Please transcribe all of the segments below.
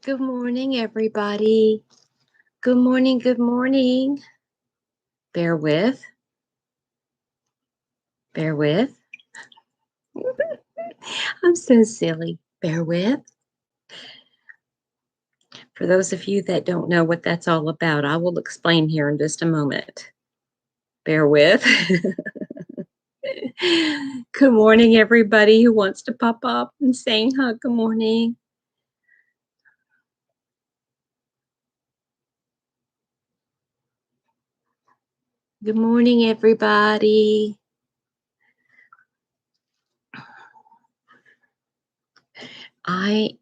Good morning, everybody. Good morning, good morning. Bear with. Bear with. I'm so silly. Bear with. For those of you that don't know what that's all about, I will explain here in just a moment. Bear with. Good morning, everybody who wants to pop up and saying hi. Good morning. Good morning, everybody. I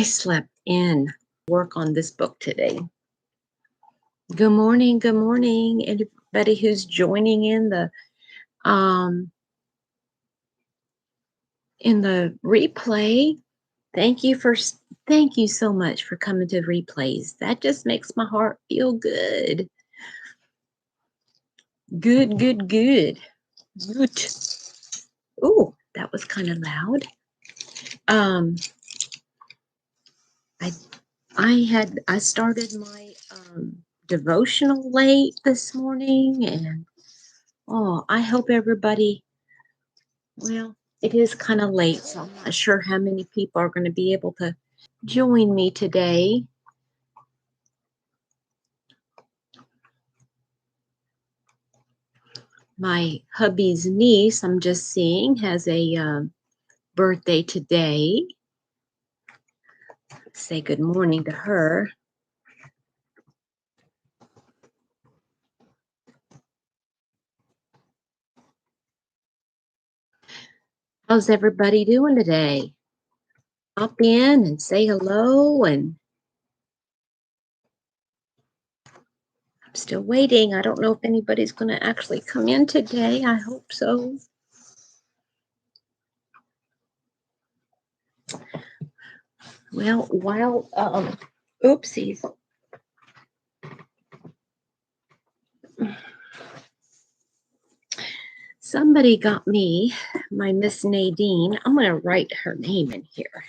slept in work on this book today. Good morning, anybody who's joining in the replay. Thank you so much for coming to replays. That just makes my heart feel good. Good. Ooh, that was kind of loud. I started my devotional late this morning, and I hope everybody, well, it is kind of late, so I'm not sure how many people are going to be able to join me today. My hubby's niece, I'm just seeing, has a birthday today. Say good morning to her. How's everybody doing today? Hop in and say hello. And I'm still waiting. I don't know if anybody's going to actually come in today. I hope so. Well, while oopsies. Somebody got me my Miss Nadine. I'm going to write her name in here.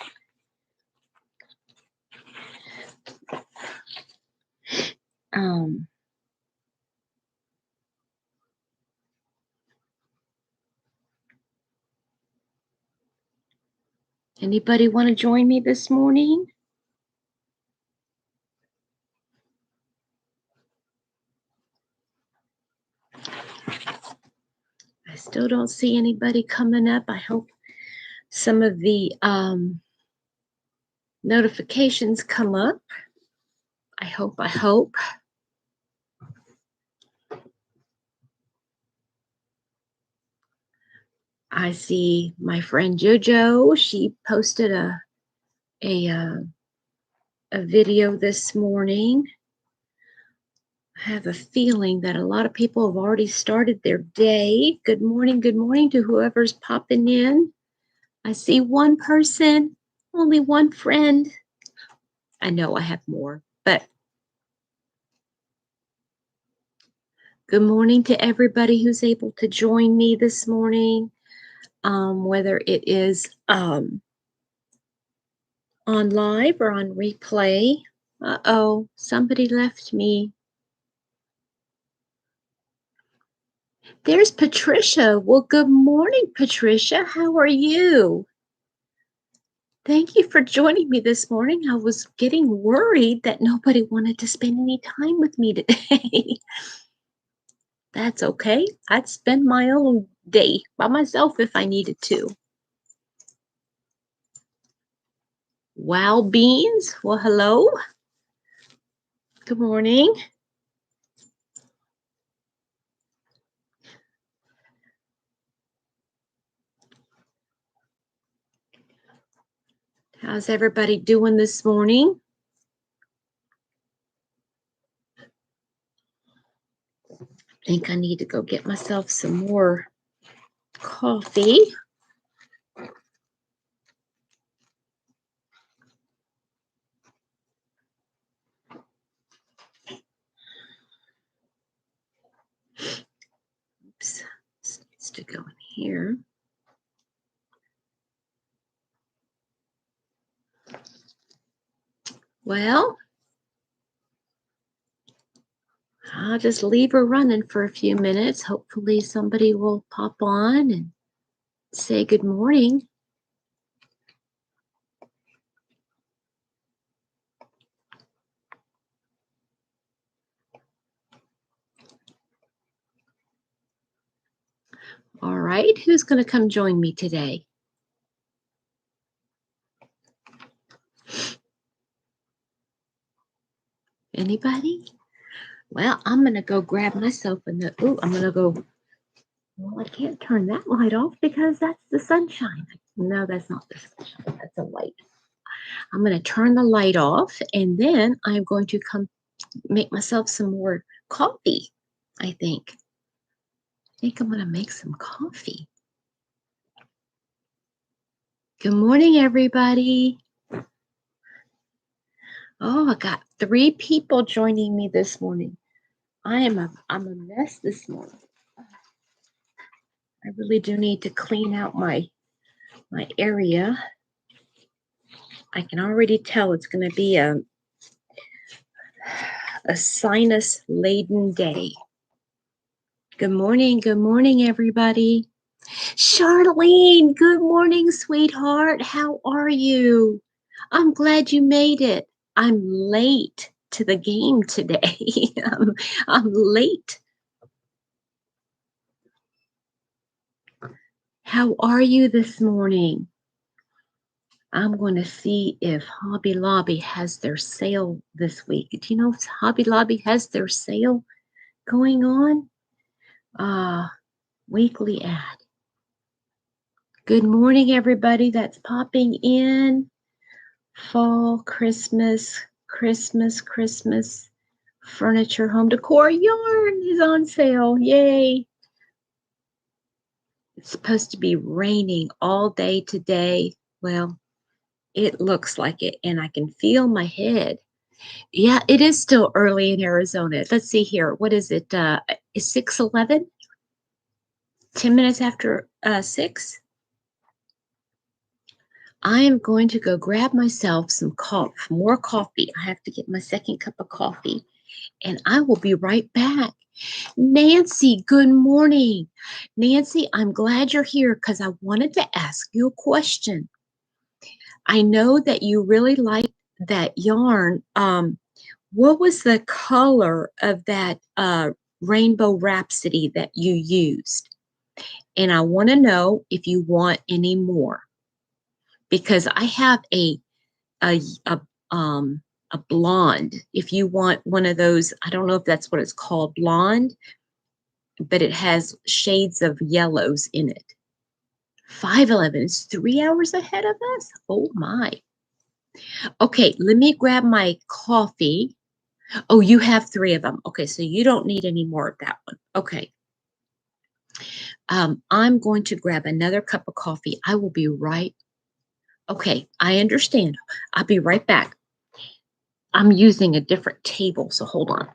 Anybody want to join me this morning? I still don't see anybody coming up. I hope some of the notifications come up. I hope. I see my friend JoJo. She posted a video this morning. I have a feeling that a lot of people have already started their day. Good morning to whoever's popping in. I see one person, only one friend. I know I have more, but good morning to everybody who's able to join me this morning, whether it is on live or on replay. Uh-oh, somebody left me. There's Patricia. Well, good morning, Patricia. How are you? Thank you for joining me this morning. I was getting worried that nobody wanted to spend any time with me today. That's okay. I'd spend my own day by myself if I needed to. Wow, Beans. Well, hello. Good morning. How's everybody doing this morning? I think I need to go get myself some more coffee. Oops, this needs to go in here. Well, I'll just leave her running for a few minutes. Hopefully somebody will pop on and say good morning. All right, who's going to come join me today? Anybody? Well, I'm going to go grab myself and I'm going to go. Well, I can't turn that light off because that's the sunshine. No, that's not the sunshine. That's a light. I'm going to turn the light off and then I'm going to come make myself some more coffee, I think. I'm going to make some coffee. Good morning, everybody. Oh, I got 3 people joining me this morning. I'm a mess this morning. I really do need to clean out my area. I can already tell it's going to be a sinus-laden day. Good morning, everybody. Charlene, good morning, sweetheart. How are you? I'm glad you made it. I'm late to the game today. I'm late. How are you this morning? I'm going to see if Hobby Lobby has their sale this week. Do you know if Hobby Lobby has their sale going on? Weekly ad. Good morning, everybody that's popping in. Fall, Christmas, furniture, home decor, yarn is on sale. Yay. It's supposed to be raining all day today. Well, it looks like it, and I can feel my head. Yeah, it is still early in Arizona. Let's see here. What is it? Is 6:11? 10 minutes after 6? I am going to go grab myself some more coffee. I have to get my second cup of coffee, and I will be right back. Nancy, good morning. Nancy, I'm glad you're here because I wanted to ask you a question. I know that you really liked that yarn. What was the color of that Rainbow Rhapsody that you used? And I want to know if you want any more, because I have a blonde. If you want one of those, I don't know if that's what it's called, blonde, but it has shades of yellows in it. 5:11 is 3 hours ahead of us. Oh my. Okay, let me grab my coffee. Oh, you have 3 of them. Okay, so you don't need any more of that one. Okay. I'm going to grab another cup of coffee. I will be right. Okay, I understand. I'll be right back. I'm using a different table, so hold on.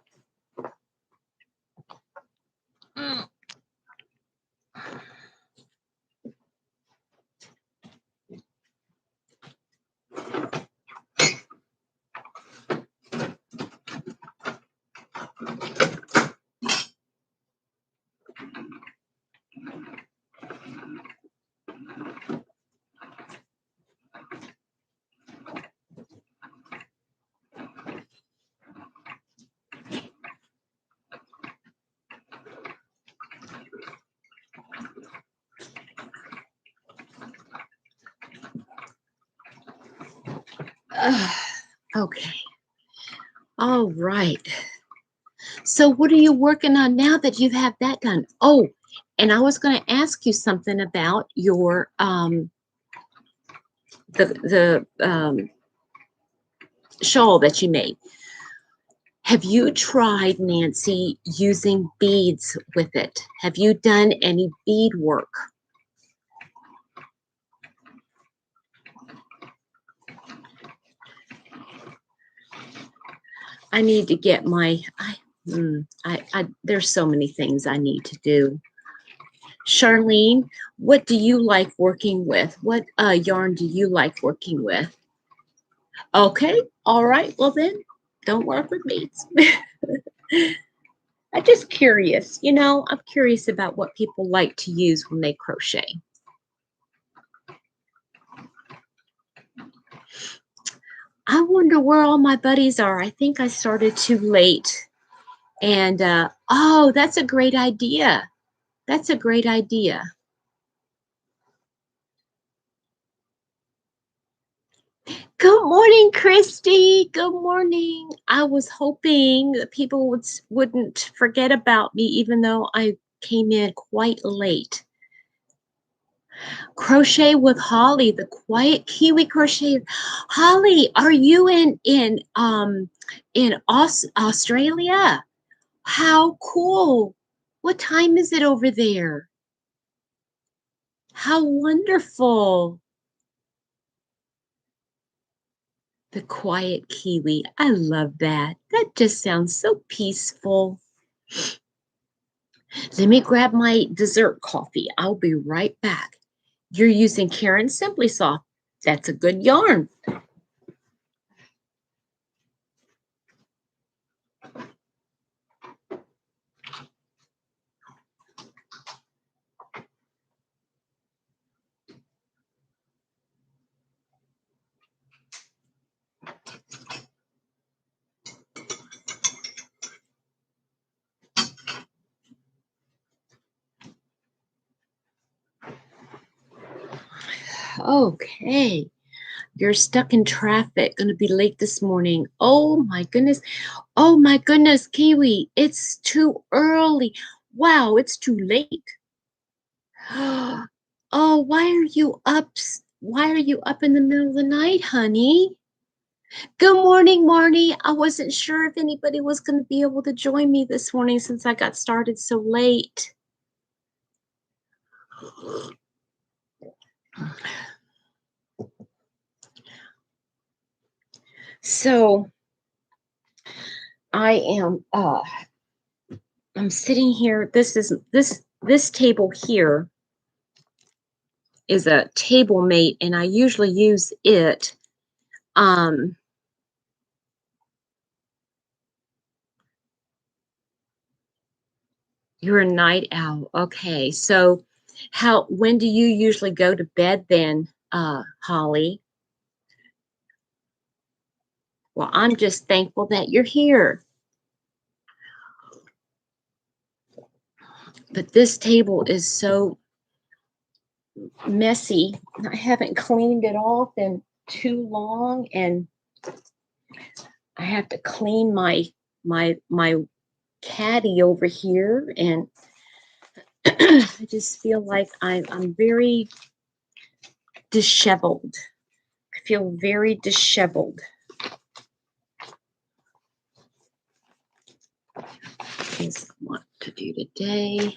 Okay. All right. So what are you working on now that you have that done? Oh, and I was going to ask you something about your the shawl that you made. Have you tried, Nancy, using beads with it? Have you done any bead work? I need to get my, there's so many things I need to do. Charlene, what do you like working with? What yarn do you like working with? Okay, all right. Well then, don't work with me. I'm just curious. I'm curious about what people like to use when they crochet. I wonder where all my buddies are. I think I started too late. And oh, that's a great idea. That's a great idea. Good morning, Christy. Good morning. I was hoping that people wouldn't forget about me, even though I came in quite late. Crochet with Holly, the quiet Kiwi crochet. Holly, are you in Australia? How cool. What time is it over there? How wonderful. The quiet Kiwi. I love that. That just sounds so peaceful. Let me grab my dessert coffee. I'll be right back. You're using Karen Simply Soft. That's a good yarn. Okay. You're stuck in traffic. Going to be late this morning. Oh my goodness. Oh my goodness, Kiwi. It's too early. Wow, it's too late. Oh, why are you up? Why are you up in the middle of the night, honey? Good morning, Marnie. I wasn't sure if anybody was going to be able to join me this morning since I got started so late. So I'm sitting here. This table here is a table mate, and I usually use it. You're a night owl. Okay. So when do you usually go to bed then, Holly? Well, I'm just thankful that you're here. But this table is so messy. I haven't cleaned it off in too long, and I have to clean my caddy over here, and I just feel like I'm very disheveled. I feel very disheveled. Is what to do today.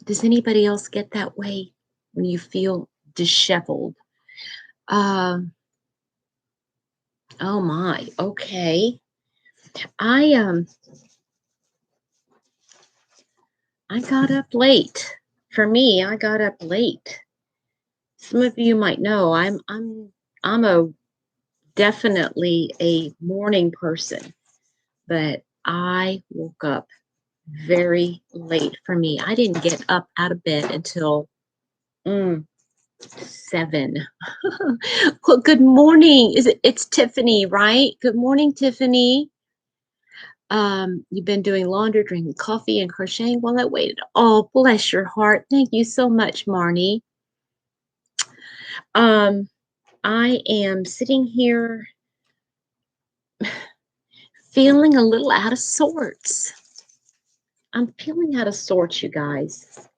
Does anybody else get that way when you feel disheveled? Oh my, okay. I got up late. For me, I got up late. Some of you might know I'm a definitely a morning person, but I woke up very late. For me, I didn't get up out of bed until 7. Well, good morning. It's Tiffany, right? Good morning, Tiffany. You've been doing laundry, drinking coffee, and crocheting while I waited. Oh, bless your heart. Thank you so much, Marnie. I am sitting here feeling a little out of sorts. I'm feeling out of sorts, you guys.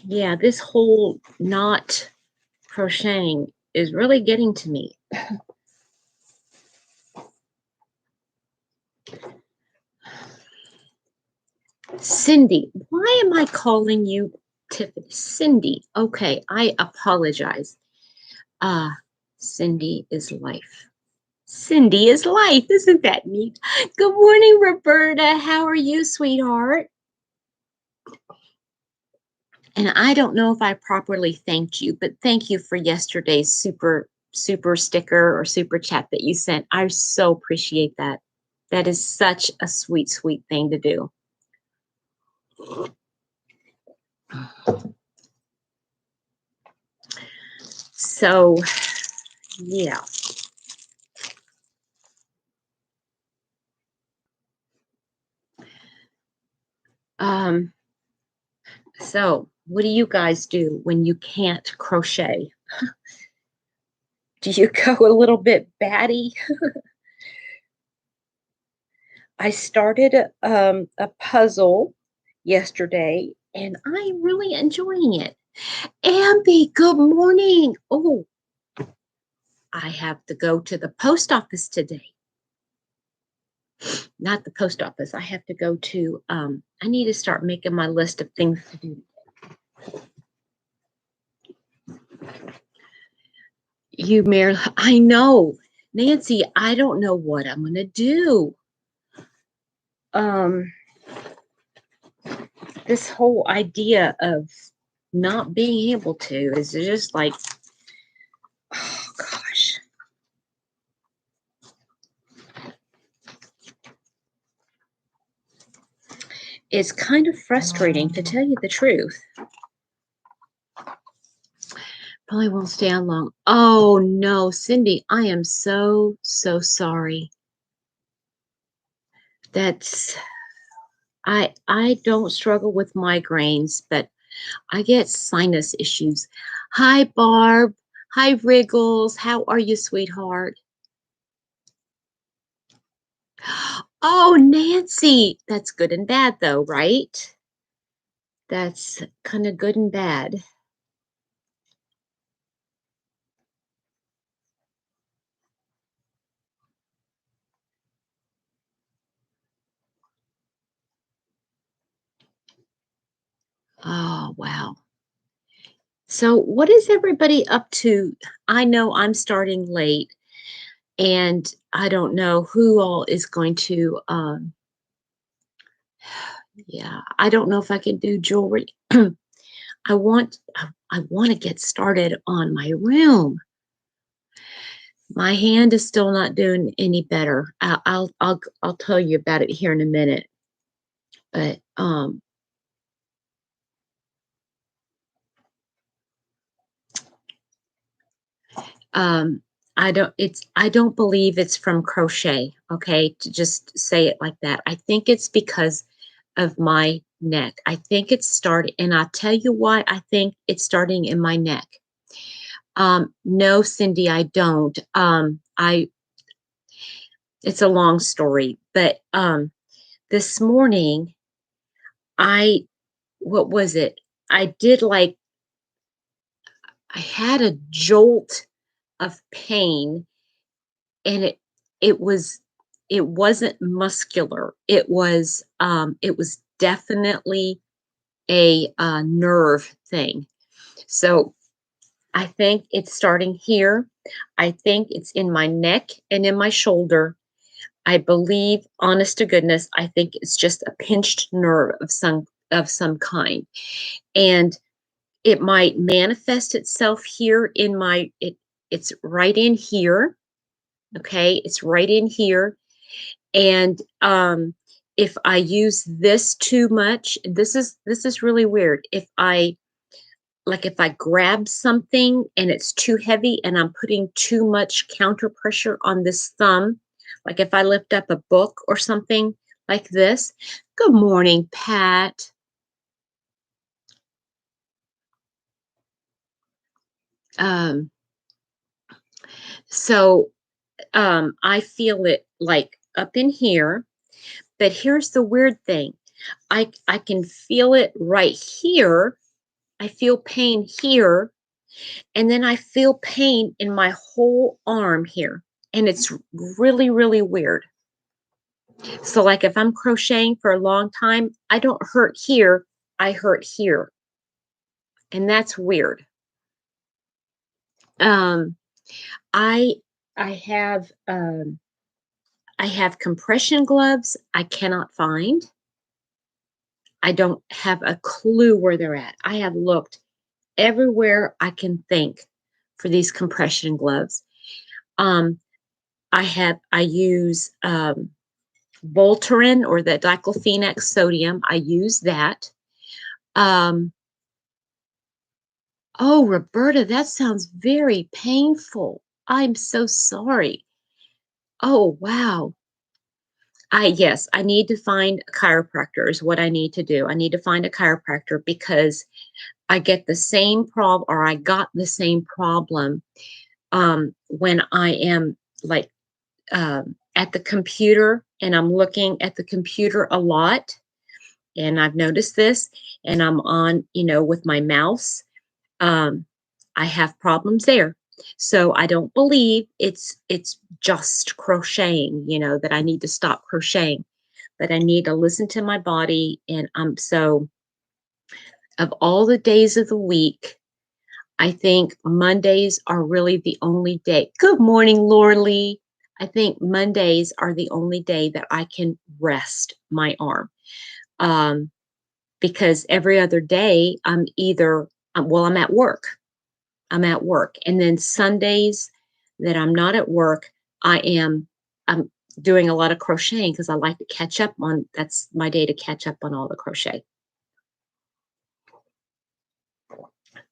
Yeah, this whole not crocheting is really getting to me. Cindy, why am I calling you Tiffany? Cindy. Okay, I apologize. Cindy is life. Cindy is life. Isn't that neat? Good morning, Roberta. How are you, sweetheart? And I don't know if I properly thanked you, but thank you for yesterday's super sticker or super chat that you sent. I so appreciate that. That is such a sweet thing to do. So, yeah. So what do you guys do when you can't crochet? Do you go a little bit batty? I started a puzzle yesterday and I'm really enjoying it. Amby, good morning. Oh, I have to go to the post office today. Not the post office. I have to go to, I need to start making my list of things to do. You, Mary, I know. Nancy, I don't know what I'm going to do. This whole idea of not being able to is just like, oh gosh. It's kind of frustrating, to tell you the truth. Probably won't stay on long. Oh no, Cindy, I am so sorry. That's I don't struggle with migraines, but I get sinus issues. Hi, Barb. Hi, Wriggles. How are you, sweetheart? Oh, Nancy. That's good and bad, though, right? That's kind of good and bad. Oh, wow. So, what is everybody up to? I know I'm starting late, and I don't know who all is going to. Yeah, I don't know if I can do jewelry. I want to get started on my room. My hand is still not doing any better. I'll tell you about it here in a minute. But I don't believe it's from crochet, okay? To just say it like that. I think it's because of my neck. I think it's starting, and I'll tell you why I think it's starting in my neck. No, Cindy, I don't. It's a long story, but this morning what was it? I did like I had a jolt of pain, and it wasn't muscular. It was definitely a nerve thing. So I think it's starting here. I think it's in my neck and in my shoulder. I believe, honest to goodness, I think it's just a pinched nerve of some kind. And it might manifest itself here in it's right in here. Okay, it's right in here. And if I use this too much, this is really weird. If I grab something and it's too heavy and I'm putting too much counter pressure on this thumb, like if I lift up a book or something like this. Good morning, Pat. Um, so I feel it like up in here, but here's the weird thing. I can feel it right here. I feel pain here, and then I feel pain in my whole arm here. And it's really weird. So like if I'm crocheting for a long time, I don't hurt here, I hurt here. And that's weird. Um I I have I have compression gloves I cannot find. I don't have a clue where they're at. I have looked everywhere I can think for these compression gloves. Um, I use Voltaren, or the diclofenac sodium. I use that. Um, oh, Roberta, that sounds very painful. I'm so sorry. Oh, wow. Yes, I need to find a chiropractor is what I need to do. I need to find a chiropractor because I get the same problem, or I got the same problem when I am like at the computer and I'm looking at the computer a lot. And I've noticed this, and I'm on, with my mouse. Um, I have problems there. So I don't believe it's just crocheting, that I need to stop crocheting, but I need to listen to my body. And so of all the days of the week, I think Mondays are really the only day. Good morning, Laura Lee. I think Mondays are the only day that I can rest my arm. Because every other day I'm either, I'm at work. I'm at work. And then Sundays that I'm not at work, I'm doing a lot of crocheting because I like to catch up on, that's my day to catch up on all the crochet.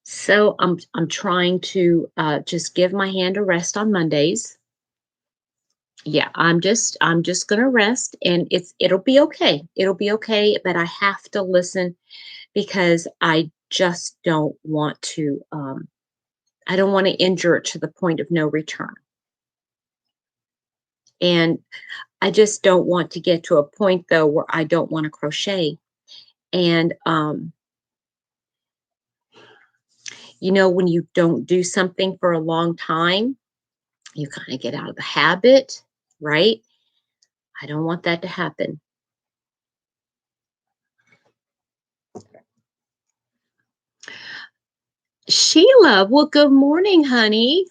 So I'm trying to just give my hand a rest on Mondays. Yeah, I'm just gonna rest, and it'll be okay. It'll be okay, but I have to listen because I just don't want to I don't want to injure it to the point of no return. And I just don't want to get to a point though where I don't want to crochet. And when you don't do something for a long time, you kind of get out of the habit, right? I don't want that to happen. Sheila, well, good morning, honey.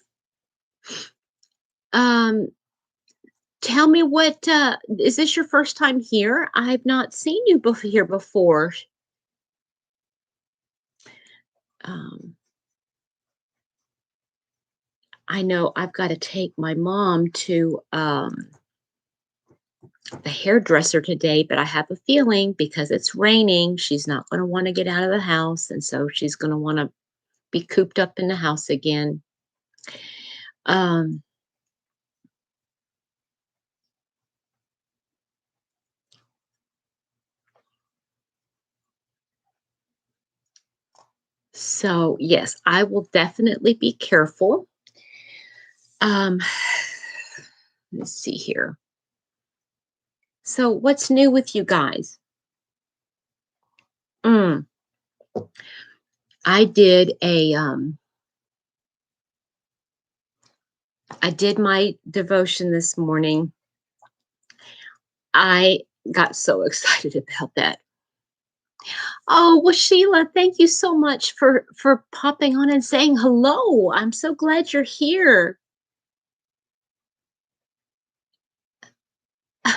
Um, Tell me what is this your first time here? I've not seen you here before. Um, I know I've got to take my mom to the hairdresser today, but I have a feeling because it's raining, she's not going to want to get out of the house. And so she's going to want to be cooped up in the house again. Um, so, yes, I will definitely be careful. Um, let's see here. So, what's new with you guys? Mm, I did I did my devotion this morning. I got so excited about that. Oh, well, Sheila, thank you so much for popping on and saying hello. I'm so glad you're here.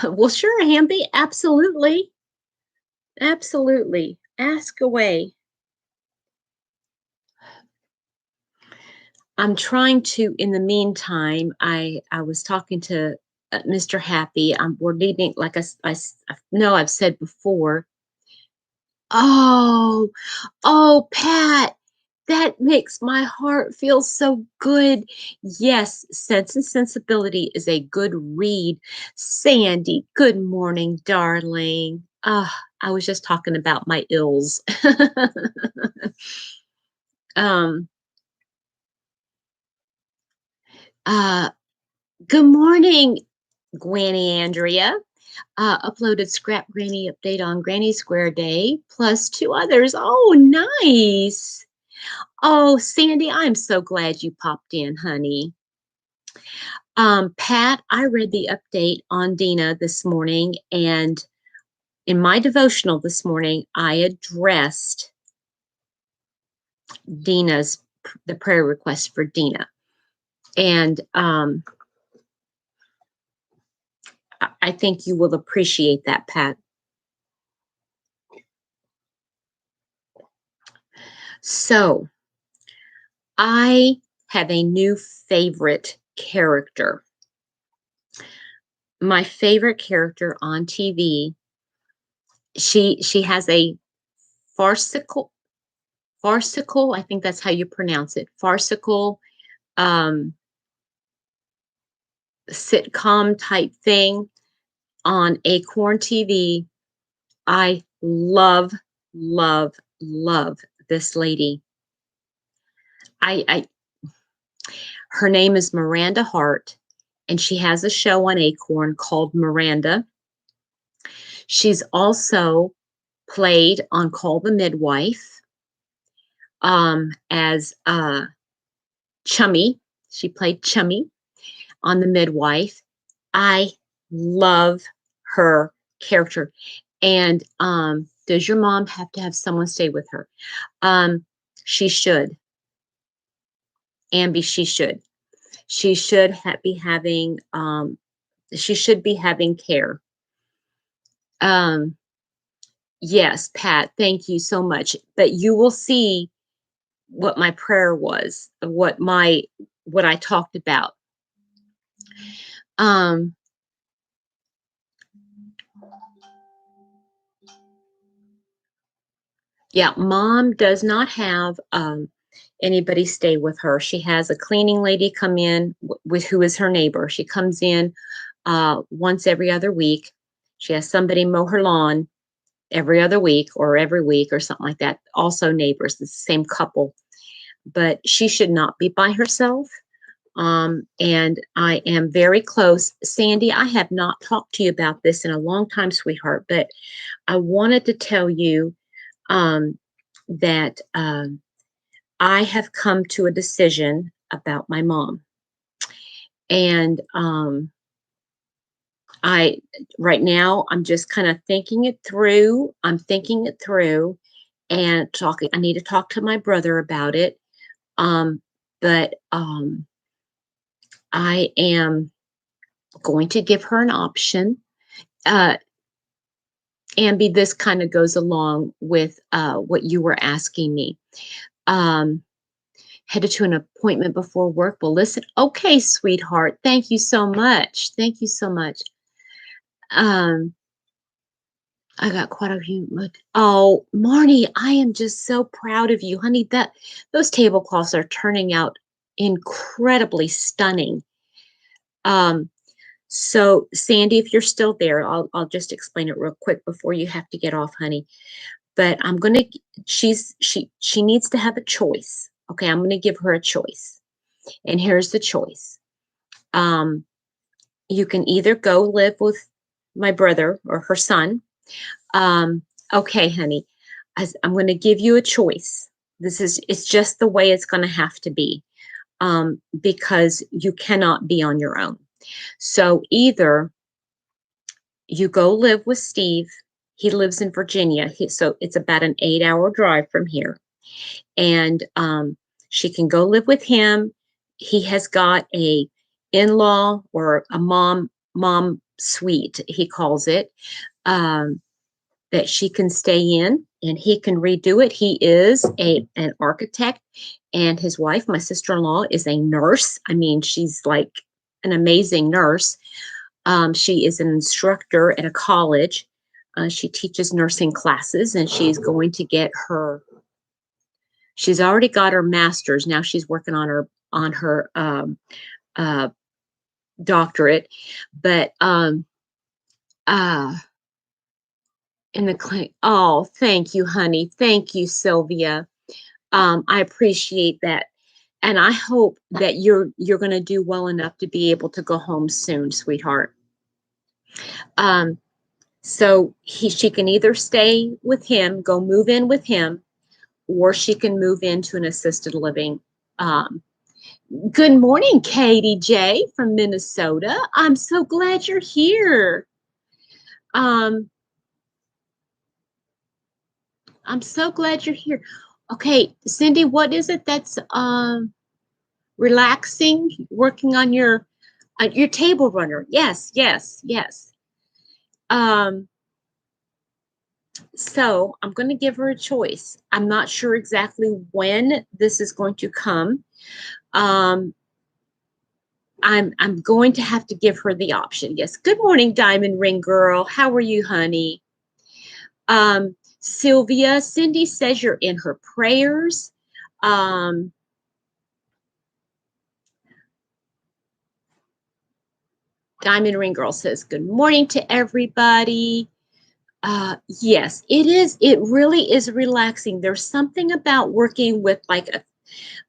Well, sure, Hamby. Absolutely. Absolutely. Ask away. I'm trying to, in the meantime, I was talking to Mr. Happy. We're needing, like I know I've said before. Oh, oh, Pat, that makes my heart feel so good. Yes, Sense and Sensibility is a good read. Sandy, good morning, darling. I was just talking about my ills. um, uh, Good morning, Granny Andrea. Uploaded Scrap Granny update on Granny Square Day, plus two others. Oh, nice. Oh, Sandy, I'm so glad you popped in, honey. Pat, I read the update on Dina this morning, and in my devotional this morning, I addressed the prayer request for Dina. And I think you will appreciate that, Pat. So I have a new favorite character. My favorite character on TV. She has a farcical farcical, I think that's how you pronounce it, farcical um, sitcom type thing on Acorn TV. I love, love, love this lady. I Her name is Miranda Hart, and she has a show on Acorn called Miranda. She's also played on Call the Midwife as Chummy. She played Chummy on The Midwife. I love her character. And does your mom have to have someone stay with her? She should. Ambi, she should. She should be having she should be having care. Yes, Pat, thank you so much. But you will see what my prayer was, what I talked about. Yeah, mom does not have anybody stay with her. She has a cleaning lady come in with who is her neighbor. She comes in once every other week. She has somebody mow her lawn every other week or every week or something like that. Also neighbors, the same couple. But she should not be by herself. And I am very close. Sandy, I have not talked to you about this in a long time, sweetheart, but I wanted to tell you that I have come to a decision about my mom. And right now, I'm just kind of thinking it through. I'm thinking it through and talking. I need to talk to my brother about it. But I am going to give her an option. Ambi, this kind of goes along with what you were asking me. Headed to an appointment before work. Well, listen, okay, sweetheart. Thank you so much. Thank you so much. I got quite a few. Oh, Marnie, I am just so proud of you, honey. Those tablecloths are turning out incredibly stunning. So Sandy, if you're still there, I'll just explain it real quick before you have to get off, honey. But she needs to have a choice. Okay, I'm gonna give her a choice. And here's the choice. You can either go live with my brother or her son. Okay, honey, I'm going to give you a choice. It's just the way it's going to have to be because you cannot be on your own. So either you go live with Steve. He lives in Virginia. So it's about an 8-hour drive from here. And she can go live with him. He has got a in-law or a mom suite, he calls it, that she can stay in and he can redo it. He is an architect, and his wife, my sister-in-law, is a nurse. I mean, she's like an amazing nurse. She is an instructor at a college. She teaches nursing classes, and she's going to get she's already got her master's. Now she's working on her doctorate. But in the clinic. Oh, thank you, honey. Thank you, Sylvia. I appreciate that. And I hope that you're going to do well enough to be able to go home soon, sweetheart. So she can either stay with him, go move in with him, or she can move into an assisted living. Good morning, Katie J from Minnesota. I'm so glad you're here. I'm so glad you're here. Okay, Cindy, what is it that's relaxing, working on your table runner? Yes, yes, yes. So I'm going to give her a choice. I'm not sure exactly when this is going to come. Um, I'm going to have to give her the option. Yes. Good morning, Diamond Ring Girl. How are you, honey? Sylvia, Cindy says you're in her prayers. Um, Diamond Ring Girl says good morning to everybody. Yes, it is. It really is relaxing. There's something about working with like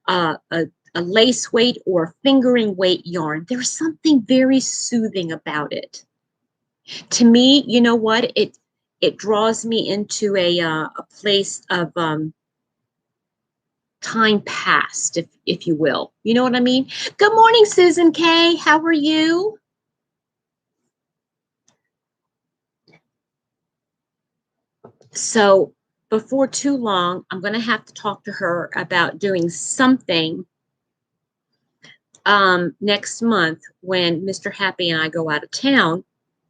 uh, a, a lace weight or fingering weight yarn. There's something very soothing about it. To me, you know what? It draws me into a place of time past, if you will. You know what I mean? Good morning, Susan K. How are you? So before too long, I'm going to have to talk to her about doing something next month when Mr. Happy and I go out of town,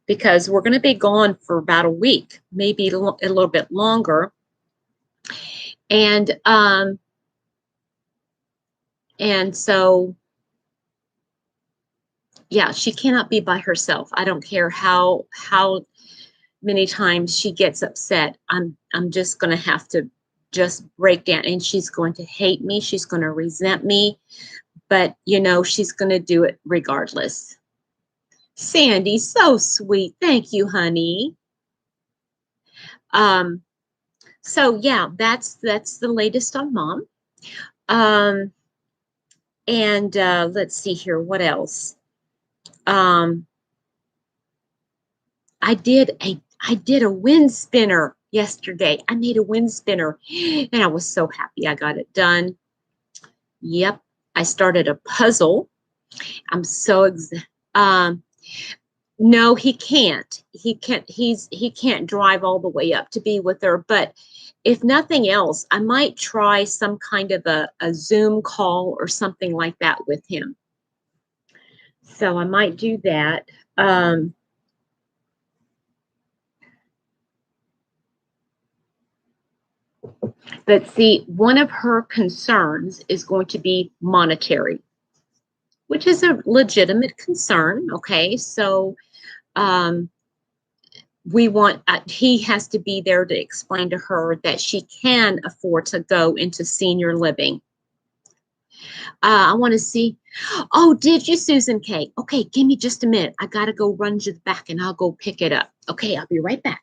because we're going to be gone for about a week, maybe a little bit longer. And so yeah, she cannot be by herself. I don't care how many times she gets upset. I'm just going to have to just break down, and she's going to hate me. She's going to resent me, but you know, she's going to do it regardless. Sandy, so sweet. Thank you, honey. Um, so yeah, that's the latest on mom. Um, and let's see here, what else? Um, I did a wind spinner yesterday. I made a wind spinner, and I was so happy I got it done. Yep, I started a puzzle. I'm so no, he can't. He can't drive all the way up to be with her, but if nothing else, I might try some kind of a Zoom call or something like that with him. So I might do that. But see, one of her concerns is going to be monetary, which is a legitimate concern. Okay, so um, he has to be there to explain to her that she can afford to go into senior living. I want to see. Oh, did you, Susan K? Okay, give me just a minute. I got to go run to the back and I'll go pick it up. Okay, I'll be right back.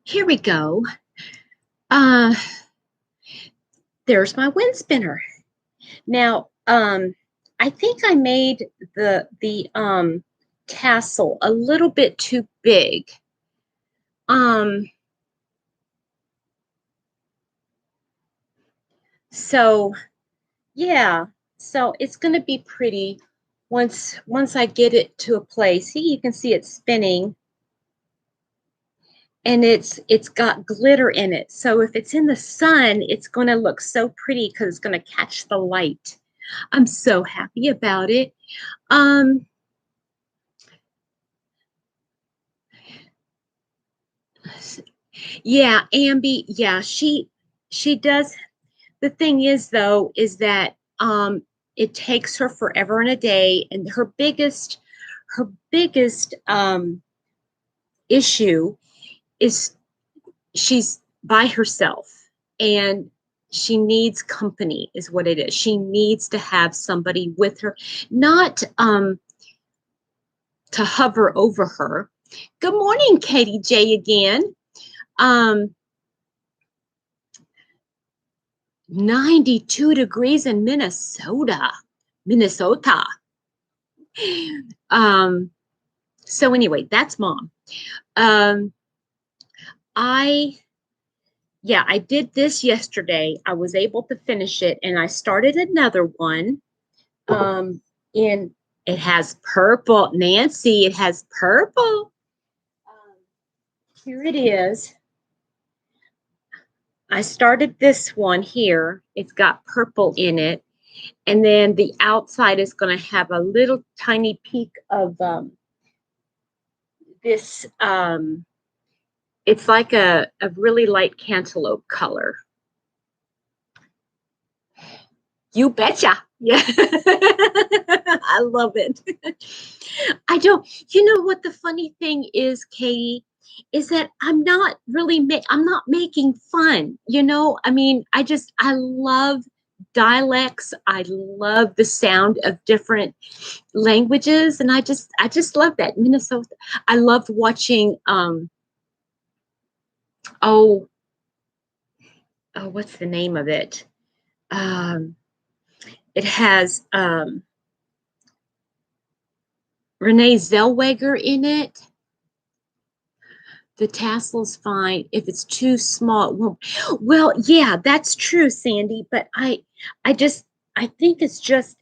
Here we go. Uh, there's my wind spinner. Now, I think I made the tassel a little bit too big. Um, so yeah, so it's going to be pretty once I get it to a place. See, you can see it spinning, and it's got glitter in it. So if it's in the sun, it's going to look so pretty because it's going to catch the light. I'm so happy about it. Um, yeah, Ambi, yeah, she does. The thing is, though, is that it takes her forever and a day, and her biggest issue is she's by herself, and she needs company, is what it is. She needs to have somebody with her, not to hover over her. Good morning, Katie J again. Um, 92 degrees in Minnesota. Um, so anyway, that's mom. Um, I did this yesterday. I was able to finish it, and I started another one. And it has purple. Nancy, it has purple. Um, Here it is. I started this one here. It's got purple in it. And then the outside is going to have a little tiny peak of this. It's like a really light cantaloupe color. You betcha. Yeah. I love it. I don't, you know what the funny thing is, Katie, is that I'm not making fun, you know? I mean, I love dialects. I love the sound of different languages. And I just love that. Minnesota. I love watching, oh, what's the name of it? Um, it has, Renee Zellweger in it. The tassel's fine. If it's too small, it won't. Well, yeah, that's true, Sandy. But I think it's just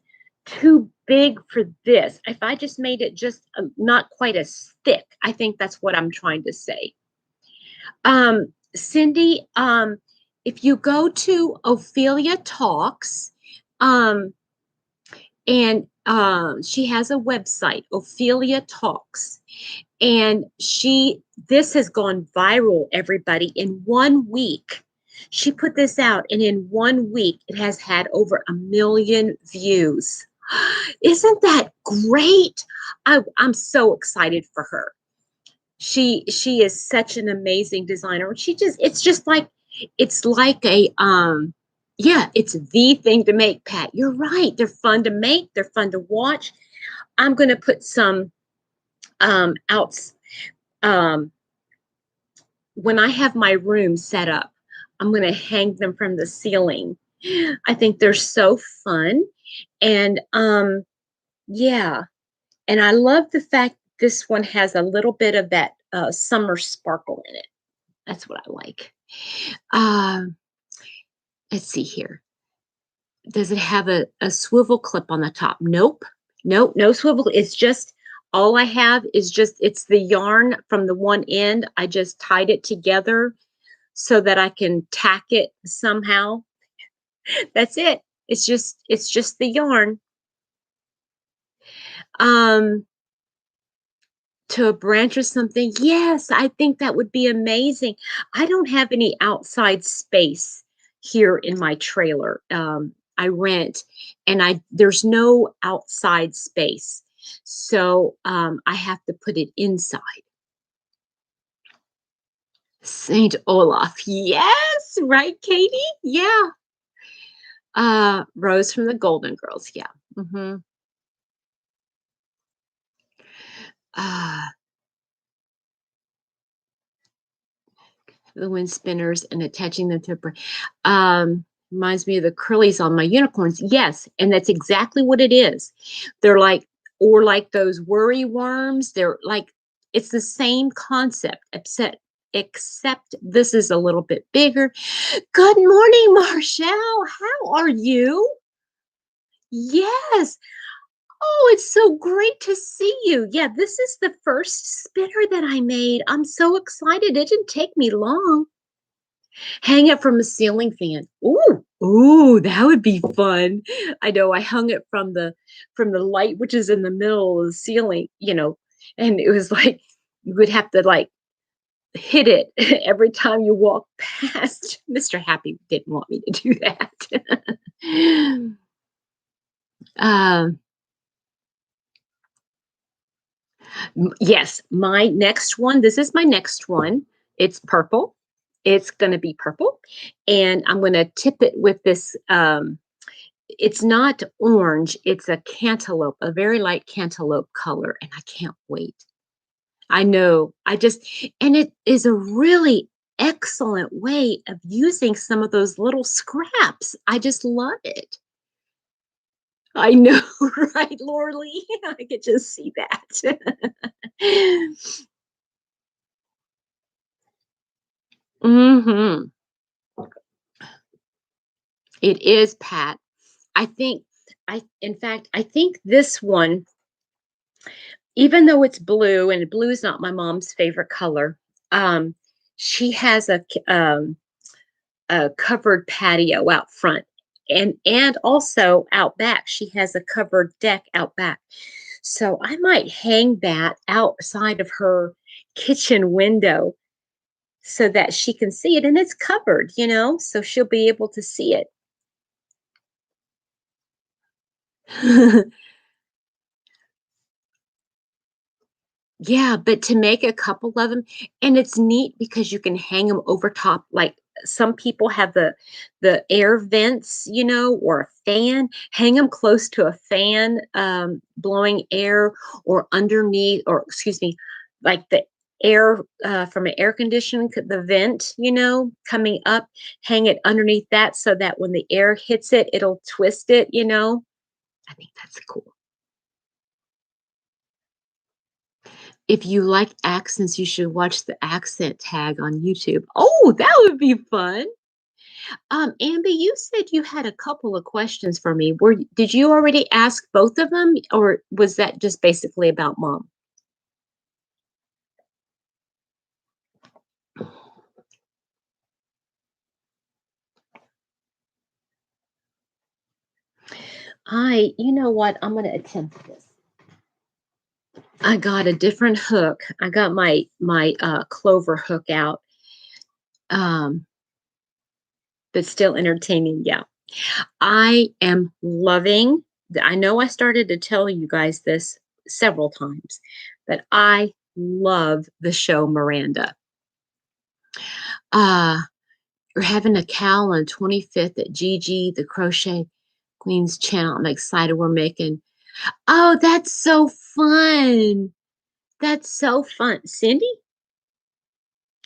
too big for this. If I just made it just not quite as thick, I think that's what I'm trying to say. Cindy, if you go to Ophelia Talks, and she has a website, Ophelia Talks, and this has gone viral, everybody, in 1 week. She put this out, and in 1 week, it has had over 1 million views. Isn't that great? I'm so excited for her. She is such an amazing designer. It's like a yeah, it's the thing to make, Pat. You're right. They're fun to make, they're fun to watch. I'm gonna put some out when I have my room set up, I'm going to hang them from the ceiling. I think they're so fun. And yeah, and I love the fact this one has a little bit of that summer sparkle in it. That's what I like. Um, let's see here. Does it have a swivel clip on the top? Nope. Nope, no swivel. It's just all I have is it's the yarn from the one end. I just tied it together so that I can tack it somehow. That's it. It's just the yarn. Um, to a branch or something. Yes, I think that would be amazing. I don't have any outside space here in my trailer. I rent, and there's no outside space. So I have to put it inside. St. Olaf. Yes, right, Katie? Yeah. Rose from the Golden Girls. Yeah. Mm-hmm. The wind spinners and attaching them to reminds me of the curlies on my unicorns. Yes, and that's exactly what it is. They're like, or like those worry worms. They're like, it's the same concept, except this is a little bit bigger. Good morning, Marshall. How are you? Yes. Oh, it's so great to see you. Yeah, this is the first spinner that I made. I'm so excited. It didn't take me long. Hang it from a ceiling fan. Ooh, that would be fun. I know I hung it from the light, which is in the middle of the ceiling, and it was like you would have to like hit it every time you walk past. Mr. Happy didn't want me to do that. um, yes, my next one. This is my next one. It's purple. It's going to be purple, and I'm going to tip it with this. It's not orange, it's a cantaloupe, a very light cantaloupe color, and I can't wait. I know. And it is a really excellent way of using some of those little scraps. I just love it. I know, right, Laura Lee? I could just see that. Mm-hmm. It is, Pat. I think in fact, I think this one, even though it's blue and blue is not my mom's favorite color, um, she has a covered patio out front, and also out back she has a covered deck out back. So I might hang that outside of her kitchen window so that she can see it, and it's covered, so she'll be able to see it. Yeah, but to make a couple of them, and it's neat because you can hang them over top, like, some people have the air vents, or a fan, hang them close to a fan, blowing air, or underneath, or excuse me, like the air, from an air conditioning, the vent, coming up, hang it underneath that so that when the air hits it, it'll twist it. I think that's cool. If you like accents, you should watch the accent tag on YouTube. Oh, that would be fun. Amber, you said you had a couple of questions for me. Did you already ask both of them, or was that just basically about mom? You know what? I'm going to attempt this. I got a different hook. I got my clover hook out, um, but still entertaining. Yeah. I am loving I know I started to tell you guys this several times, but I love the show Miranda. Uh, we're having a cowl on 25th at Gigi, the Crochet Queen's channel. I'm excited we're making. Oh, that's so fun. That's so fun. Cindy,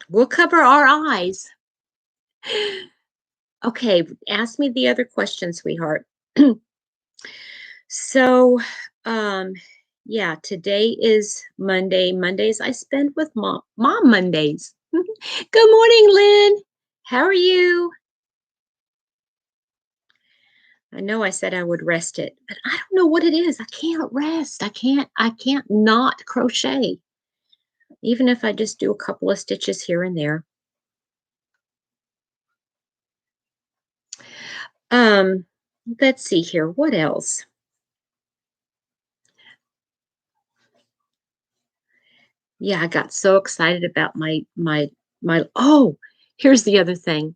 we'll cover our eyes. Okay, ask me the other question, sweetheart. So, um, yeah, today is Monday. Mondays I spend with mom. Mom Mondays. Good morning, Lynn. How are you? I know I said I would rest it, but I don't know what it is. I can't rest. I can't not crochet. Even if I just do a couple of stitches here and there. Um, let's see here. What else? Yeah, I got so excited about my oh, here's the other thing.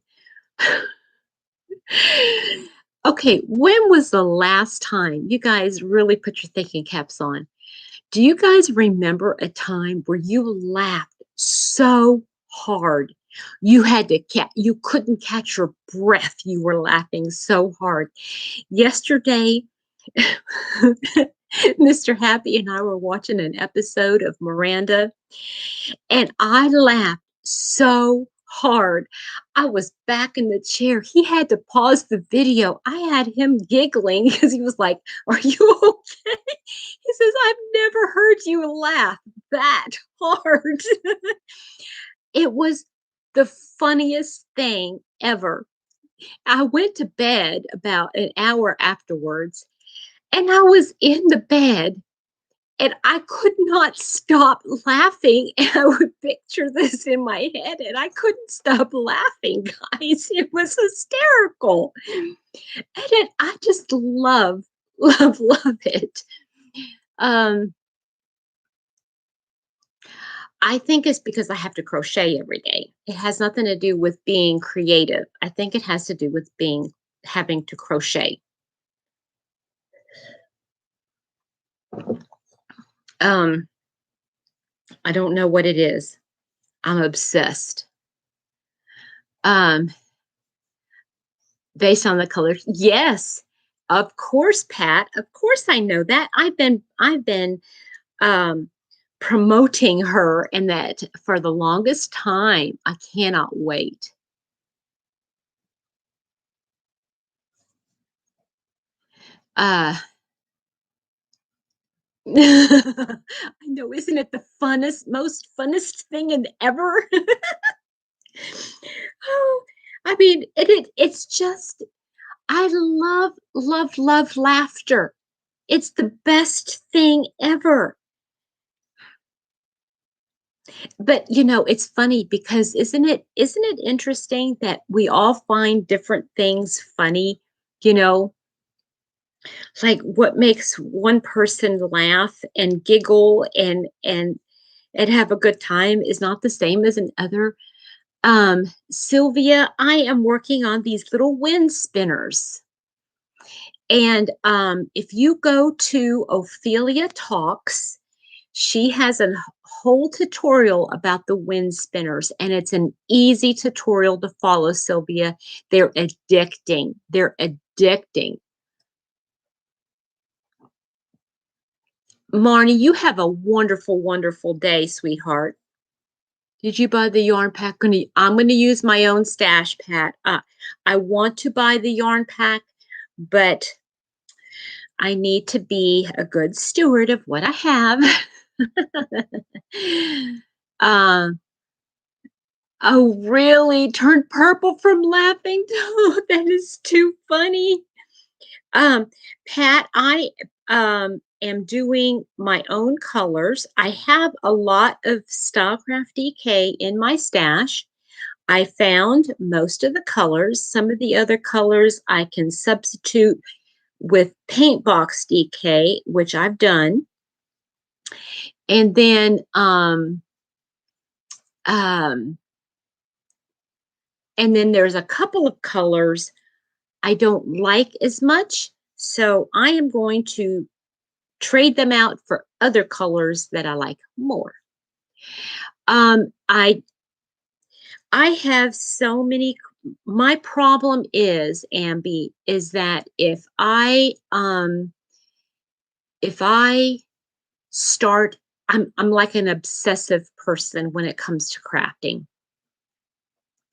Okay, when was the last time you guys really put your thinking caps on? Do you guys remember a time where you laughed so hard you couldn't catch your breath? You were laughing so hard. Yesterday, Mr. Happy and I were watching an episode of Miranda, and I laughed so hard. I was back in the chair. He had to pause the video. I had him giggling because he was like, "Are you okay?" He says, "I've never heard you laugh that hard." It was the funniest thing ever. I went to bed about an hour afterwards, and I was in the bed and I could not stop laughing. And I would picture this in my head, and I couldn't stop laughing, guys. It was hysterical. I just love, love it. Um, I think it's because I have to crochet every day. It has nothing to do with being creative. I think it has to do with having to crochet. Um, I don't know what it is. I'm obsessed. Um, Based on the colors. Yes. Of course, Pat. Of course I know that. I've been um promoting her and that for the longest time. I cannot wait. Uh I know, isn't it the funnest, most funnest thing in ever? Oh, I mean, it's just I love, love, love laughter. It's the best thing ever. But, it's funny because isn't it interesting that we all find different things funny? You know, like what makes one person laugh and giggle and have a good time is not the same as another. Sylvia, I am working on these little wind spinners. And if you go to Ophelia Talks, she has a whole tutorial about the wind spinners, and it's an easy tutorial to follow, Sylvia. They're addicting. They're addicting. Marnie, you have a wonderful, wonderful day, sweetheart. Did you buy the yarn pack? I'm gonna use my own stash, Pat. I want to buy the yarn pack, but I need to be a good steward of what I have. um, oh, really? Turned purple from laughing? Oh, that is too funny. Um, Pat, I am doing my own colors. I have a lot of Stylecraft DK in my stash. I found most of the colors. Some of the other colors I can substitute with Paintbox DK, which I've done. And then um, there's a couple of colors I don't like as much. So I am going to trade them out for other colors that I like more. Um, I I have so many. My problem is, Ambi, is that if I start, I'm like an obsessive person when it comes to crafting.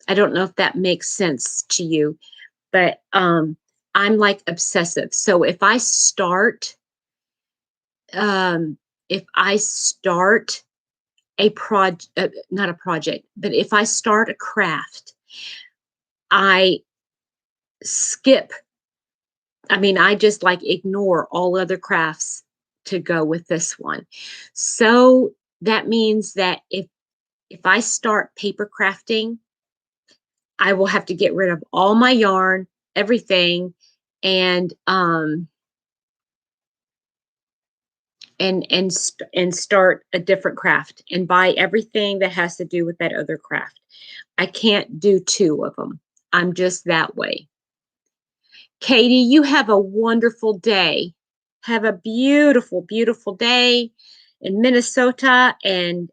I don't know if that makes sense to you, but I'm like obsessive. So um, if I start a project, not a project, but if I start a craft, I skip. I mean, I just like ignore all other crafts to go with this one. So that means that if I start paper crafting, I will have to get rid of all my yarn, everything, and and start a different craft and buy everything that has to do with that other craft. I can't do two of them. I'm just that way. Katie, you have a wonderful day. Have a beautiful, beautiful day in Minnesota and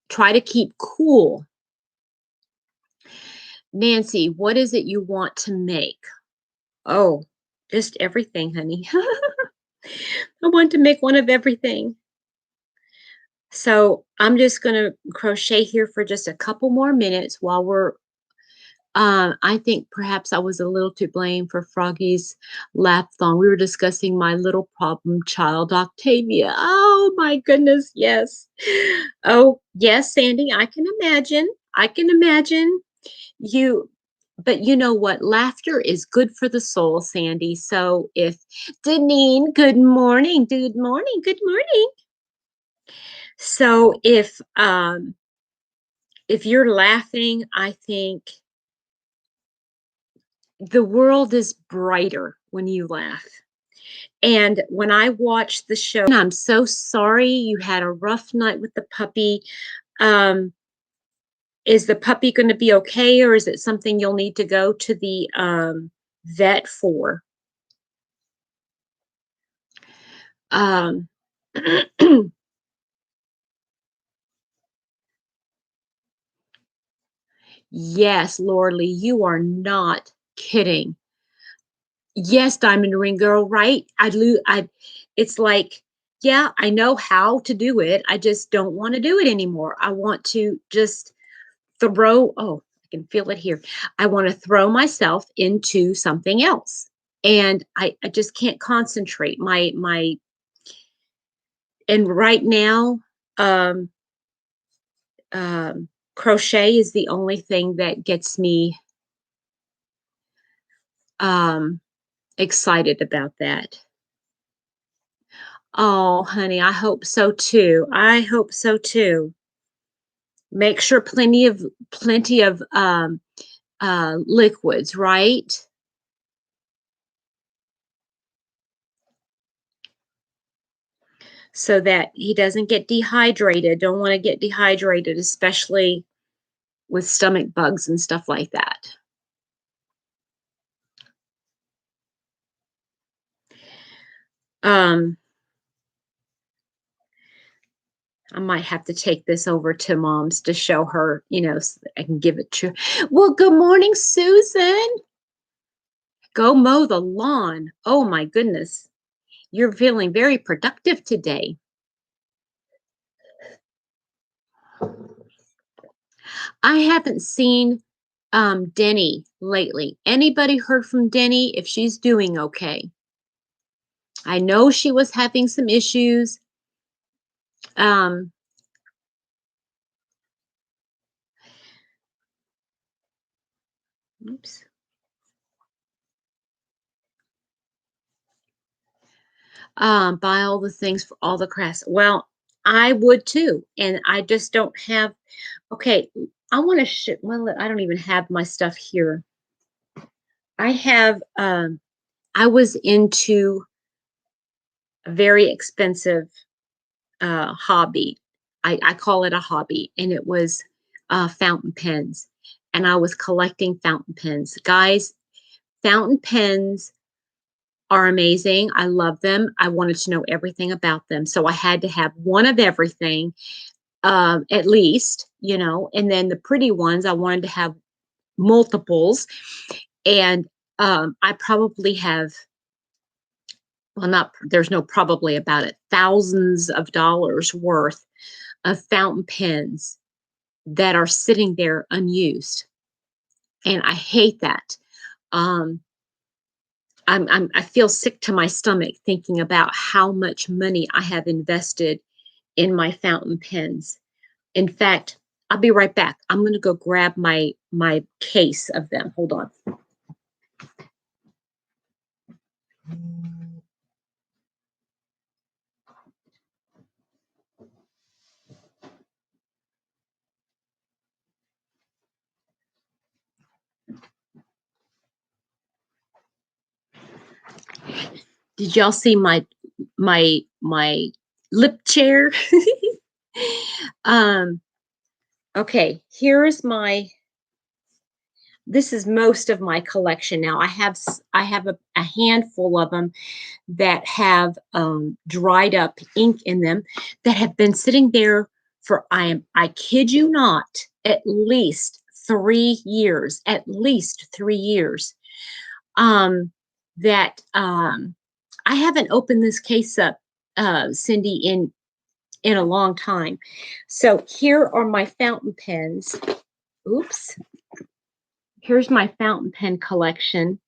try to keep cool. Nancy, what is it you want to make? Oh, just everything, honey. I want to make one of everything. So I'm just going to crochet here for just a couple more minutes while I think perhaps I was a little to blame for Froggy's laugh thong. We were discussing my little problem child, Octavia. Oh my goodness, yes. Oh, yes, Sandy, I can imagine. I can imagine you. But you know what? Laughter is good for the soul, Sandy. So if Deneen, good morning, good morning, good morning. So if you're laughing, I think the world is brighter when you laugh. And when I watched the show, I'm so sorry you had a rough night with the puppy. Um, is the puppy going to be okay, or is it something you'll need to go to the vet for? Um, yes, Lordly, you are not kidding. Yes, Diamond Ring Girl, right? It's like, yeah, I know how to do it. I just don't want to do it anymore. I want to just I can feel it here. I want to throw myself into something else. And I just can't concentrate. And right now, um, um, crochet is the only thing that gets me excited about that. Oh, honey, I hope so too. I hope so too. Make sure plenty of liquids, right? So that he doesn't get dehydrated. Don't want to get dehydrated, especially with stomach bugs and stuff like that. I might have to take this over to Mom's to show her, so I can give it to her. Well, good morning, Susan. Go mow the lawn. Oh my goodness. You're feeling very productive today. I haven't seen Denny lately. Anybody heard from Denny if she's doing okay? I know she was having some issues. Oops. Buy all the things for all the crafts. Well, I would too. And I just don't have, okay, I want to ship, well, I don't even have my stuff here. I have, I was into a very expensive hobby. I call it a hobby, and it was fountain pens. And I was collecting fountain pens. Guys, fountain pens are amazing. I love them. I wanted to know everything about them. So I had to have one of everything, at least, and then the pretty ones, I wanted to have multiples. And I probably have, well, there's no probably about it, thousands of dollars worth of fountain pens that are sitting there unused. And I hate that. I feel sick to my stomach thinking about how much money I have invested in my fountain pens. In fact, I'll be right back. I'm going to go grab my case of them. Hold on. Did y'all see my lip chair? Okay, this is most of my collection now. I have a handful of them that have dried up ink in them that have been sitting there for, I kid you not, at least 3 years, that I haven't opened this case up, Cindy, in a long time. So here are my fountain pens. Oops. Here's my fountain pen collection.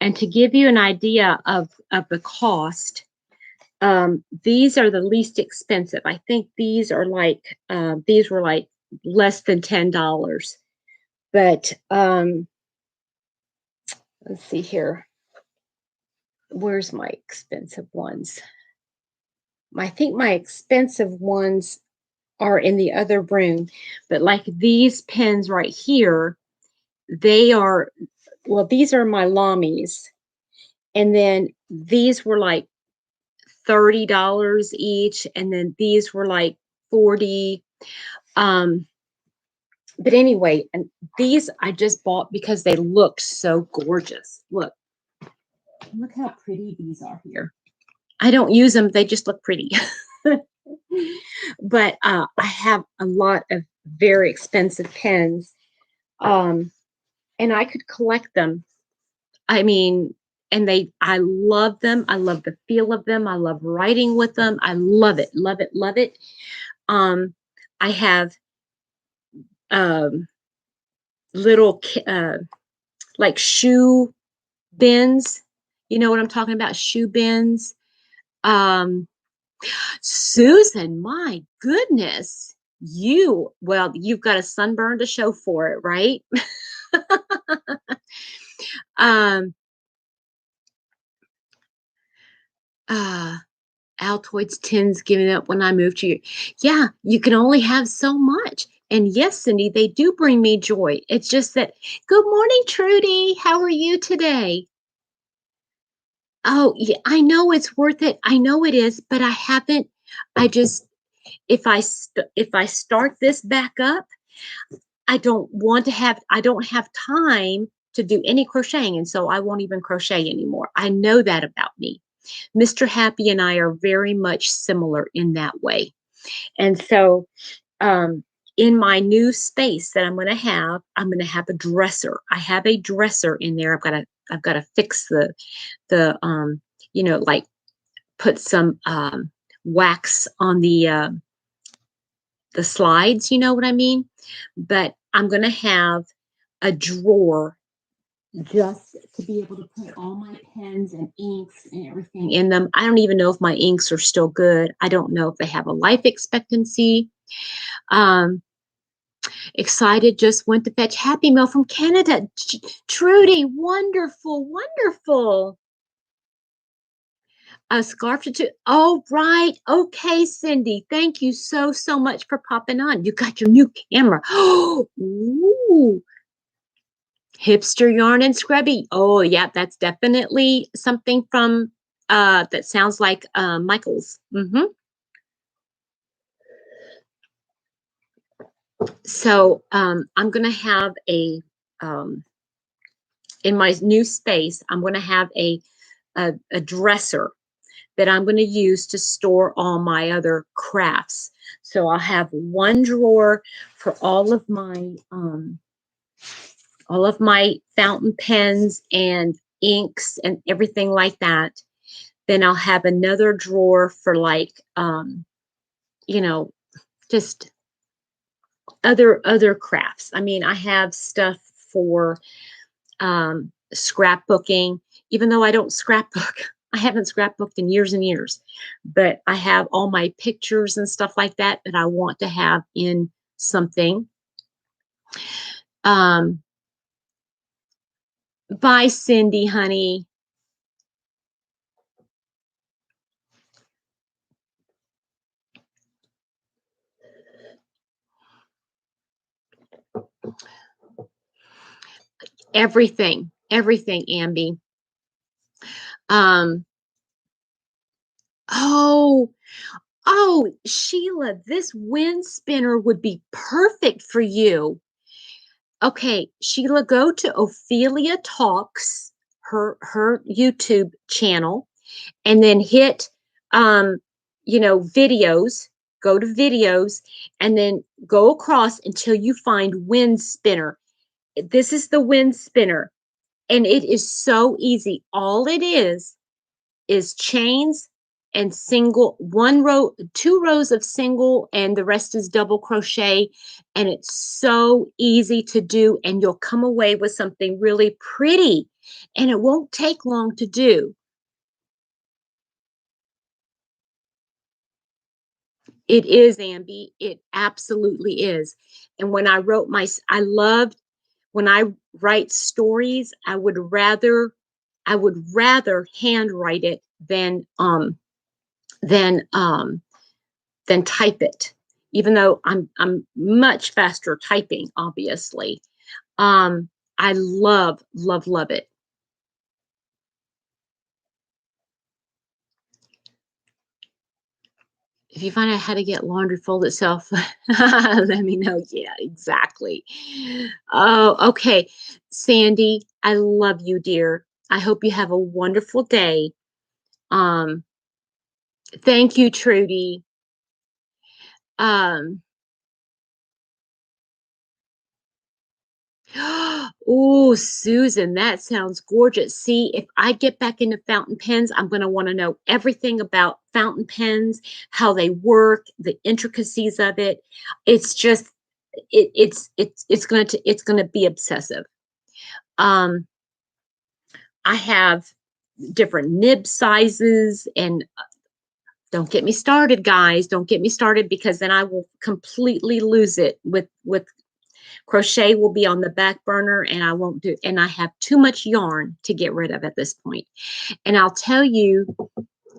And to give you an idea of the cost, these are the least expensive. I think these were like less than $10. But let's see here. Where's my expensive ones? I think my expensive ones are in the other room. But like these pens right here, these are my Lamies. And then these were like $30 each, and then these were like 40. But anyway, and these I just bought because they look so gorgeous. Look how pretty these are here. I don't use them, they just look pretty. But I have a lot of very expensive pens, and I could collect them. I mean, and I love them. I love the feel of them. I love writing with them. I love it, love it, love it. I have little like shoe bins. You know what I'm talking about? Shoe bins. Susan, my goodness, well, you've got a sunburn to show for it, right? um, uh, Altoids tins giving up when I moved to you. Yeah, you can only have so much. And yes, Cindy, they do bring me joy. It's just that, good morning, Trudy. How are you today? Oh, yeah, I know it's worth it. I know it is, but I haven't. I just, if I start this back up, I don't have time to do any crocheting. And so I won't even crochet anymore. I know that about me. Mr. Happy and I are very much similar in that way. And so, um, in my new space that I'm going to have a dresser. I have a dresser in there. I've got to fix the like put some wax on the slides. You know what I mean? But I'm going to have a drawer just to be able to put all my pens and inks and everything in them. I don't even know if my inks are still good. I don't know if they have a life expectancy. Um, Excited just went to fetch Happy Meal from Canada. Trudy, wonderful, wonderful. A scarf to two. Oh, right. Okay, Cindy. Thank you so, so much for popping on. You got your new camera. Oh, ooh. Hipster yarn and scrubby. Oh, yeah, that's definitely something from that sounds like Michael's. So I'm gonna have um in my new space, I'm gonna have a dresser that I'm going to use to store all my other crafts. So I'll have one drawer for all of my fountain pens and inks and everything like that. Then I'll have another drawer for like you know, just other crafts. I mean, I have stuff for scrapbooking, even though I don't scrapbook. I haven't scrapbooked in years and years, but I have all my pictures and stuff like that that I want to have in something. Um, Bye, Cindy, honey. Everything, Amby. Um, oh, oh, Sheila, this wind spinner would be perfect for you. Okay, Sheila, go to Ophelia Talks, her YouTube channel, and then hit um, videos, go to videos, and then go across until you find wind spinner. This is the wind spinner, and it is so easy. All it is chains and single, one row, two rows of single, and the rest is double crochet. And it's so easy to do, and you'll come away with something really pretty, and it won't take long to do. It is, Amby. It absolutely is. And when I wrote I loved when I write stories, I would rather handwrite it than than type it. Even though I'm much faster typing, obviously. I love it. If you find out how to get laundry fold itself, let me know. Yeah, exactly. Oh, okay. Sandy, I love you, dear. I hope you have a wonderful day. Um, Thank you, Trudy. Um, oh, Susan, that sounds gorgeous. See, if I get back into fountain pens, I'm going to want to know everything about fountain pens, how they work, the intricacies of it. It's just, it's going to be obsessive. Um, I have different nib sizes and Don't get me started, guys. Don't get me started, because then I will completely lose it with crochet. Will be on the back burner, and I won't do, and I have too much yarn to get rid of at this point. And I'll tell you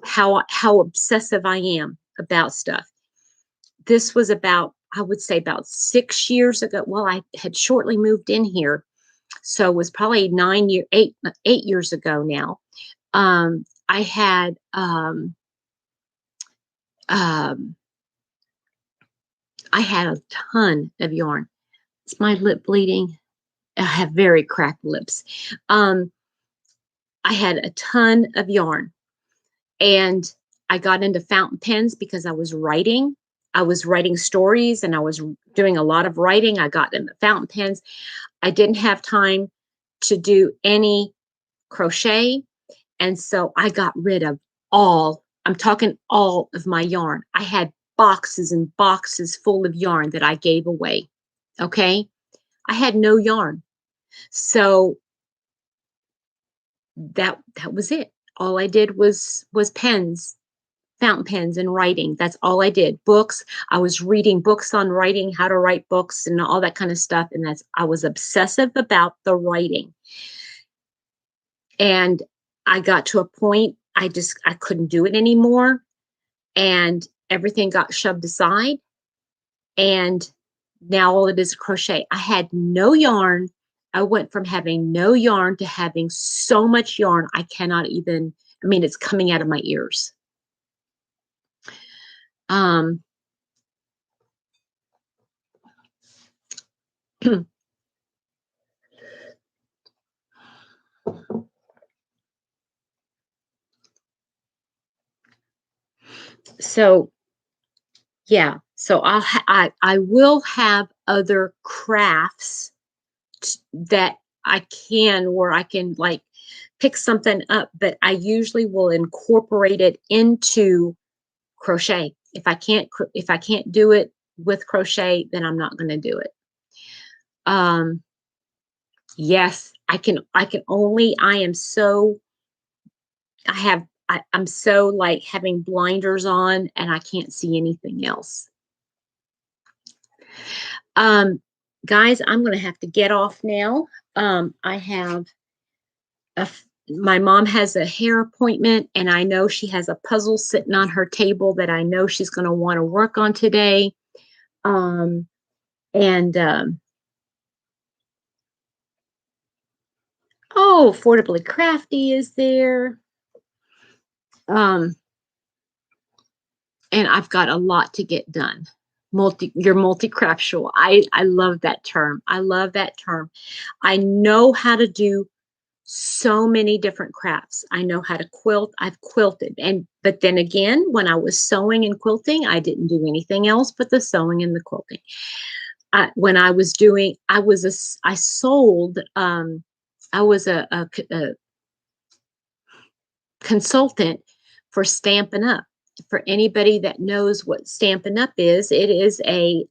how obsessive I am about stuff. This was about, I would say, about 6 years ago. Well, I had shortly moved in here, so it was probably 8 years ago now. I had um, I had a ton of yarn. Is my lip bleeding? I have very cracked lips. Um, I had a ton of yarn, and I got into fountain pens because I was writing. I was writing stories, and I was doing a lot of writing. I got into fountain pens. I didn't have time to do any crochet. And so I got rid of I'm talking all of my yarn. I had boxes and boxes full of yarn that I gave away. Okay. I had no yarn. So that was it. All I did was pens, fountain pens, and writing. That's all I did. Books. I was reading books on writing, how to write books and all that kind of stuff. And I was obsessive about the writing. And I got to a point I couldn't do it anymore. And everything got shoved aside. And now all it is crochet. I had no yarn. I went from having no yarn to having so much yarn. I cannot even, I mean, it's coming out of my ears. So yeah, so I will have other crafts that I can, where I can like pick something up, but I usually will incorporate it into crochet. If I can't do it with crochet, then I'm not going to do it. Yes, I can only, I am so, I'm so like having blinders on, and I can't see anything else. Guys, I'm going to have to get off now. I have my mom has a hair appointment, and I know she has a puzzle sitting on her table that I know she's going to want to work on today. And oh, Affordably Crafty is there. And I've got a lot to get done. You're multi-craftual. I love that term. I love that term. I know how to do so many different crafts. I know how to quilt. I've quilted. But then again, when I was sewing and quilting, I didn't do anything else but the sewing and the quilting. When I was doing, I sold, I was a consultant for Stampin' Up. For anybody that knows what Stampin' Up is, it is a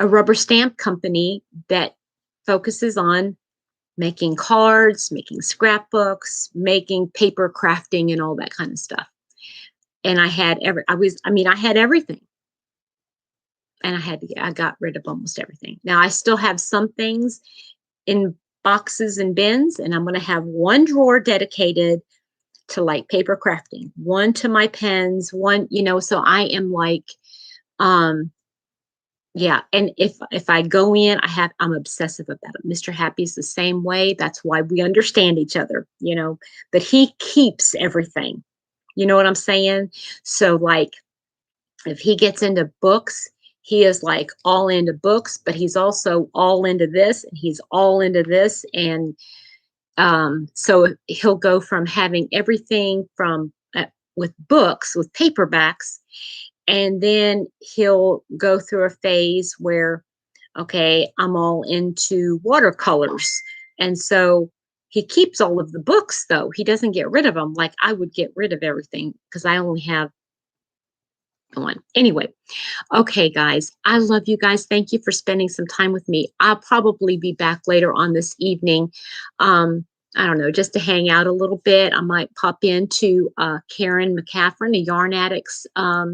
rubber stamp company that focuses on making cards, making scrapbooks, making paper crafting, and all that kind of stuff. And I had I had everything. And I got rid of almost everything. Now I still have some things in boxes and bins, and I'm going to have one drawer dedicated to like paper crafting, one to my pens, one, so I am like, yeah. And if I go in, I'm obsessive about it. Mr. Happy's the same way. That's why we understand each other, but he keeps everything. You know what I'm saying? So like, if he gets into books, he is like all into books, but he's also all into this, and he's all into this. And so he'll go from having everything from with books, with paperbacks, and then he'll go through a phase where, okay, I'm all into watercolors. And so he keeps all of the books, though. He doesn't get rid of them. Like I would get rid of everything because I only have one. Anyway, okay, guys, I love you guys. Thank you for spending some time with me. I'll probably be back later on this evening. I don't know, just to hang out a little bit. I might pop into Karen McCaffrey, a Yarn Addicts. Uh,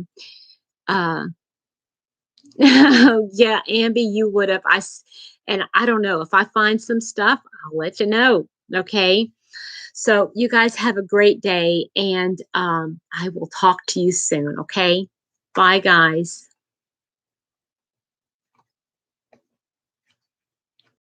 yeah, Amby, you would have. And I don't know if I find some stuff, I'll let you know. Okay. So you guys have a great day, and I will talk to you soon. Okay. Bye, guys.